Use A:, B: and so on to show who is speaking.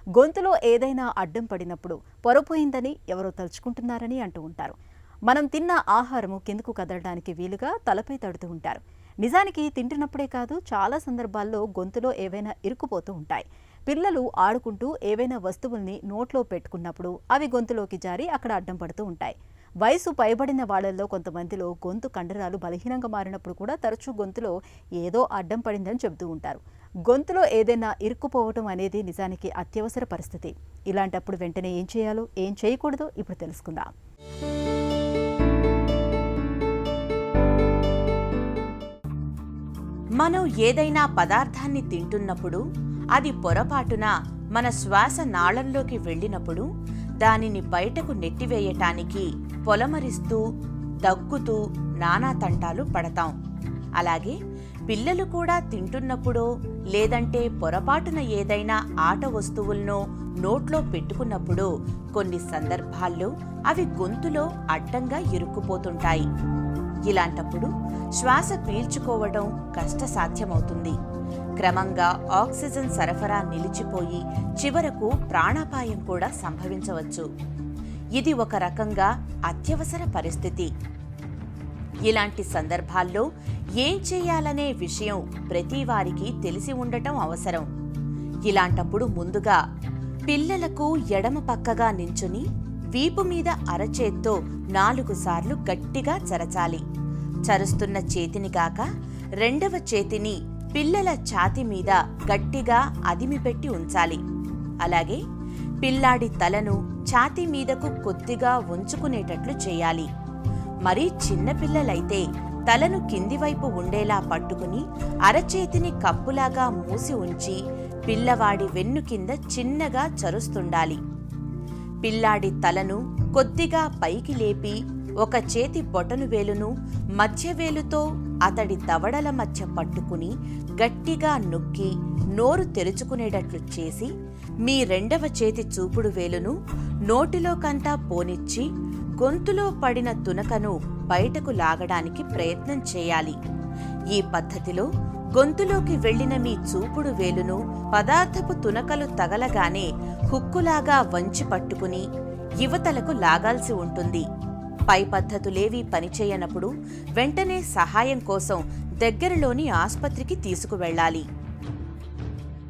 A: గొంతులో ఏదైనా అడ్డం పడినప్పుడు పొరపోయిందని ఎవరో తలుచుకుంటున్నారని అంటూ ఉంటారు. మనం తిన్న ఆహారము కిందకు కదలడానికి వీలుగా తలపై తడుతూ ఉంటారు. నిజానికి తింటున్నప్పుడే కాదు, చాలా సందర్భాల్లో గొంతులో ఏవైనా ఇరుక్కుపోతూ ఉంటాయి. పిల్లలు ఆడుకుంటూ ఏవైనా వస్తువుల్ని నోట్లో పెట్టుకున్నప్పుడు అవి గొంతులోకి జారి అక్కడ అడ్డం పడుతూ ఉంటాయి. వయసు పైబడిన వాళ్లలో కొంతమందిలో గొంతు కండరాలు బలహీనంగా మారినప్పుడు కూడా తరచూ గొంతులో ఏదో అడ్డం పడిందని చెబుతూ ఉంటారు. గొంతులో ఏదైనా ఇరుక్కుపోవటం అనేది నిజానికి అత్యవసర పరిస్థితి. ఇలాంటప్పుడు వెంటనే ఏం చేయాలో, ఏం చేయకూడదో ఇప్పుడు తెలుసుకుందాం.
B: మనం ఏదైనా పదార్థాన్ని తింటున్నప్పుడు అది పొరపాటున మన శ్వాస నాళంలోకి వెళ్ళినప్పుడు దానిని బయటకు నెట్టివేయటానికి పొలమరిస్తూ దగ్గుతూ నానా తంటాలు పడతాం. అలాగే పిల్లలు కూడా తింటున్నప్పుడో లేదంటే పొరపాటున ఏదైనా ఆట వస్తువులను నోట్లో పెట్టుకున్నప్పుడో కొన్ని సందర్భాల్లో అవి గొంతులో అడ్డంగా ఇరుక్కుపోతుంటాయి. ఇలాంటప్పుడు శ్వాస పీల్చుకోవడం కష్టసాధ్యమవుతుంది. క్రమంగా ఆక్సిజన్ సరఫరా నిలిచిపోయి చివరకు ప్రాణాపాయం కూడా సంభవించవచ్చు. ఇది ఒక రకంగా అత్యవసర పరిస్థితి. ఇలాంటి సందర్భాల్లో ఏం చేయాలనే విషయం ప్రతి వారికి తెలిసి ఉండటం అవసరం. ఇలాంటప్పుడు ముందుగా పిల్లలకు ఎడమ పక్కగా నించుని వీపు మీద అరచేత్తో 4 సార్లు గట్టిగా చరచాలి. చరుస్తున్న చేతిని గాక రెండవ చేతిని పిల్లల ఛాతీ మీద గట్టిగా అదిమిపెట్టి ఉంచాలి. అలాగే పిల్లాడి తలను ఛాతీ మీదకు కొద్దిగా ఉంచుకునేటట్లు చేయాలి. మరీ చిన్నపిల్లలైతే తలను కిందివైపు ఉండేలా పట్టుకుని అరచేతిని కప్పులాగా మూసి ఉంచి పిల్లవాడి వెన్ను కింద చిన్నగా చరుస్తుండాలి. పిల్లాడి తలను కొద్దిగా పైకి లేపి ఒక చేతి బొటను వేలును మధ్యవేలుతో అతడి దవడల మధ్య పట్టుకుని గట్టిగా నొక్కి నోరు తెరుచుకునేటట్లు చేసి మీ రెండవ చేతి చూపుడు వేలును నోటిలోకంతా పోనిచ్చి గొంతులో పడిన తునకను బయటకు లాగడానికి ప్రయత్నం చేయాలి. ఈ పద్ధతిలో గొంతులోకి వెళ్లిన మీ చూపుడు వేలును పదార్థపు తునకలు తగలగానే హుక్కులాగా వంచి పట్టుకుని యువతలకు లాగాల్సి ఉంటుంది. పై పద్ధతులేవీ పనిచేయనప్పుడు వెంటనే సహాయం కోసం దగ్గరలోని ఆస్పత్రికి తీసుకువెళ్లాలి.